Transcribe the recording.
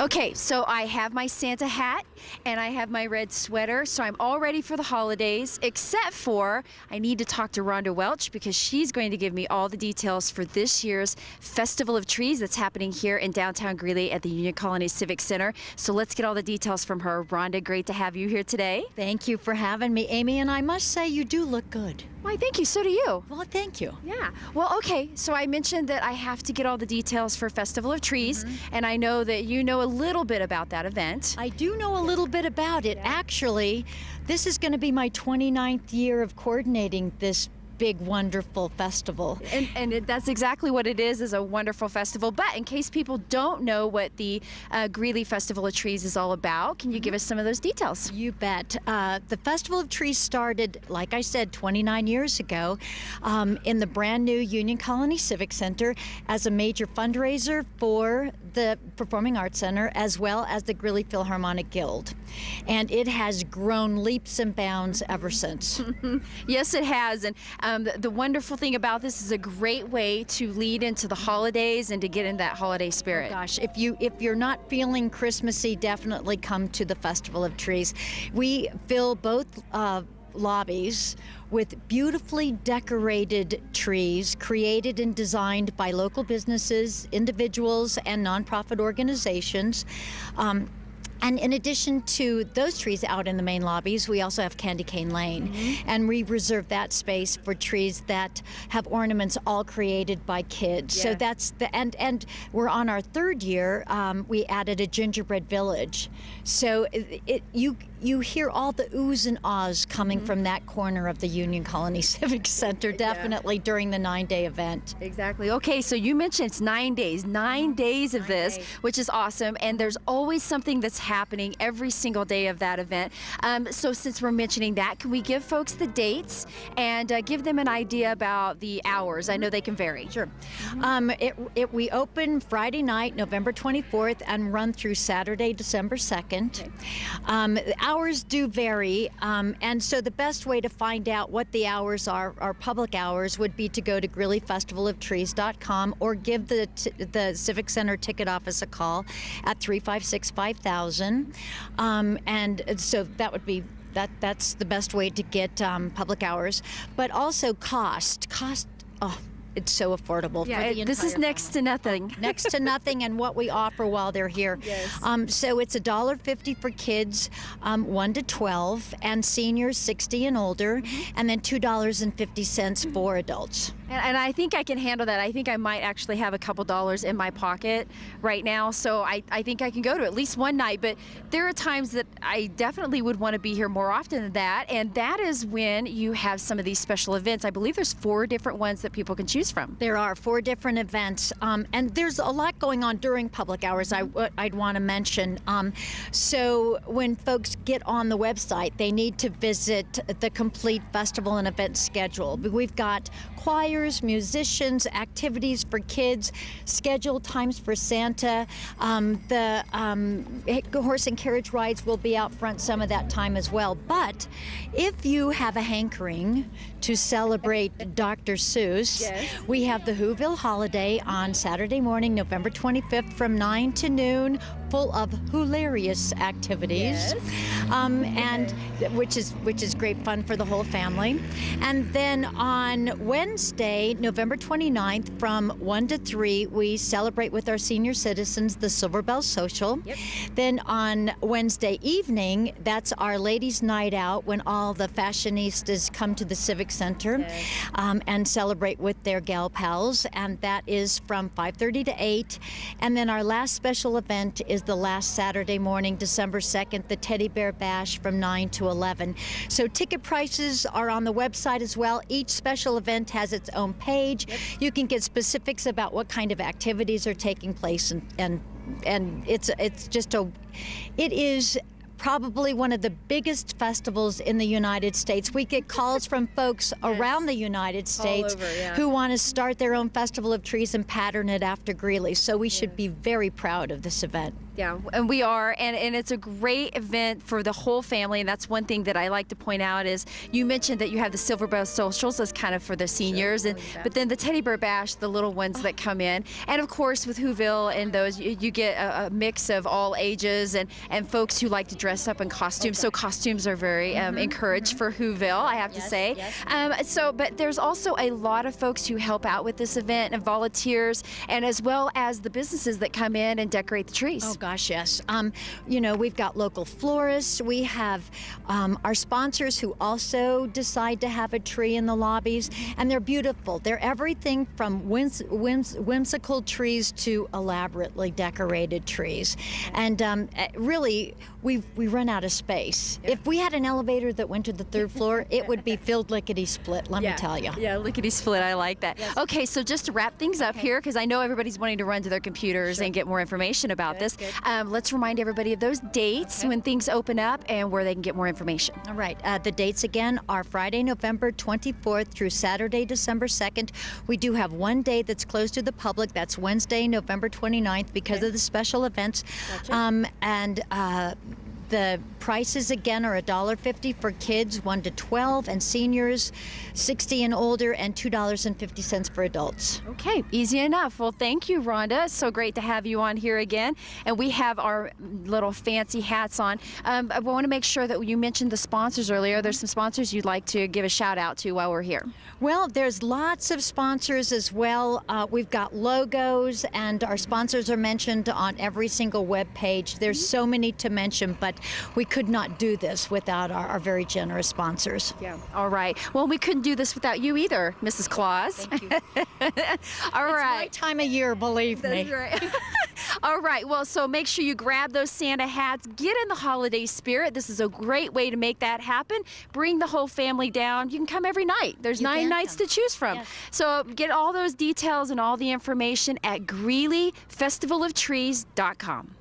Okay, so I have my Santa hat and I have my red sweater, so I'm all ready for the holidays, except for I need to talk to Rhonda Welch because she's going to give me all the details for this year's Festival of Trees that's happening here in downtown Greeley at the Union Colony Civic Center. So let's get all the details from her. Rhonda, great to have you here today. Thank you for having me, Amy, and I must say you do look good. Why, thank you. So do you. Well, thank you. Yeah. Well, okay, so I mentioned that I have to get all the details for Festival of Trees, and I know that you know a little bit about that event. I do know a little bit about it. Actually, this is going to be my 29th year of coordinating this big, wonderful festival. That's exactly what it is a wonderful festival. But in case people don't know what the Greeley Festival of Trees is all about, can you give us some of those details? You bet. The Festival of Trees started, like I said, 29 years ago in the brand new Union Colony Civic Center as a major fundraiser for the Performing Arts Center as well as the Greeley Philharmonic Guild. And it has grown leaps and bounds ever since. Yes, it has. And the wonderful thing about this is a great way to lead into the holidays and to get in that holiday spirit. Oh gosh, if you're not feeling Christmassy, definitely come to the Festival of Trees. We fill both lobbies with beautifully decorated trees created and designed by local businesses, individuals, and nonprofit organizations. And in addition to those trees out in the main lobbies, we also have Candy Cane Lane. And we reserve that space for trees that have ornaments all created by kids. Yeah. So that's and we're on our third year. We added a gingerbread village. So you hear all the oohs and ahs coming from that corner of the Union Colony Civic Center, definitely during the 9-day event. Exactly. Okay, so you mentioned it's 9 days, 9 days of this, which is awesome. And there's always something that's happening every single day of that event. So since we're mentioning that, can we give folks the dates and give them an idea about the hours? I know they can vary. Sure. We open Friday night, November 24th, and run through Saturday, December 2nd. The hours do vary, and so the best way to find out what the hours are, our public hours, would be to go to GreeleyFestivalOfTrees.com or give the Civic Center ticket office a call at 356-5000. And so that would be that's the best way to get public hours, but also cost. Oh, it's so affordable for the entire this is next family. to nothing. Next to nothing, and what we offer while they're here. Yes. So it's $1.50 for kids 1 to 12, and seniors 60 and older, and then $2.50 for adults. And I think I can handle that. I think I might actually have a couple dollars in my pocket right now, so I think I can go to at least one night. But there are times that I definitely would want to be here more often than that, and that is when you have some of these special events. I believe there's 4 different ones that people can choose from. There are 4 different events, and there's a lot going on during public hours I'd want to mention. So when folks get on the website, they need to visit the complete festival and event schedule. We've got choirs, musicians, activities for kids, scheduled times for Santa. The horse and carriage rides will be out front some of that time as well. But if you have a hankering to celebrate Dr. Seuss, we have the Whoville Holiday on Saturday morning, November 25th from 9 to noon, full of hilarious activities, and which is great fun for the whole family. And then on Wednesday, November 29th, from 1 to 3, we celebrate with our senior citizens the Silver Bell Social. Then on Wednesday evening, that's our ladies' night out when all the fashionistas come to the Civic Center and celebrate with their gal pals, and that is from 5:30 to 8. And then our last special event is the last Saturday morning, December 2nd, the Teddy Bear Bash from 9 to 11. So ticket prices are on the website as well. Each special event has its own page. You can get specifics about what kind of activities are taking place, and it is probably one of the biggest festivals in the United States. We get calls from folks around the United States who want to start their own Festival of Trees and pattern it after Greeley. So we should be very proud of this event. Yeah, and we are, and it's a great event for the whole family, and that's one thing that I like to point out is you mentioned that you have the Silver Bow Socials, that's kind of for the seniors, but then the Teddy Bear Bash, the little ones that come in, and of course with Whoville and those, you get a mix of all ages and folks who like to dress up in costumes, so costumes are very encouraged for Whoville, I have to say. But there's also a lot of folks who help out with this event and volunteers, and as well as the businesses that come in and decorate the trees. Oh gosh, yes. We've got local florists. We have our sponsors who also decide to have a tree in the lobbies, and they're beautiful. They're everything from whimsical trees to elaborately decorated trees. And really, we run out of space. If we had an elevator that went to the third floor, it would be filled lickety-split, let me tell you. Yeah, lickety-split, I like that. Yes. Okay, so just to wrap things up here, because I know everybody's wanting to run to their computers and get more information about this, let's remind everybody of those dates when things open up and where they can get more information. All right, the dates again are Friday, November 24th through Saturday, December 2nd. We do have one day that's closed to the public. That's Wednesday, November 29th, because of the special events. The prices again are $1.50 for kids 1 to 12 and seniors 60 and older, and $2.50 for adults. Okay, easy enough. Well, thank you, Rhonda. It's so great to have you on here again. And we have our little fancy hats on. I want to make sure that you mentioned the sponsors earlier. There's some sponsors you'd like to give a shout out to while we're here. Well, there's lots of sponsors as well. We've got logos, and our sponsors are mentioned on every single web page. There's so many to mention, but we could not do this without our very generous sponsors. Yeah. All right. Well, we couldn't do this without you either, Mrs. Claus. Thank you. All right. It's my time of year, believe me. That's right. All right. Well, so make sure you grab those Santa hats. Get in the holiday spirit. This is a great way to make that happen. Bring the whole family down. You can come every night. There's 9 nights to choose from. Yes. So get all those details and all the information at GreeleyFestivalOfTrees.com.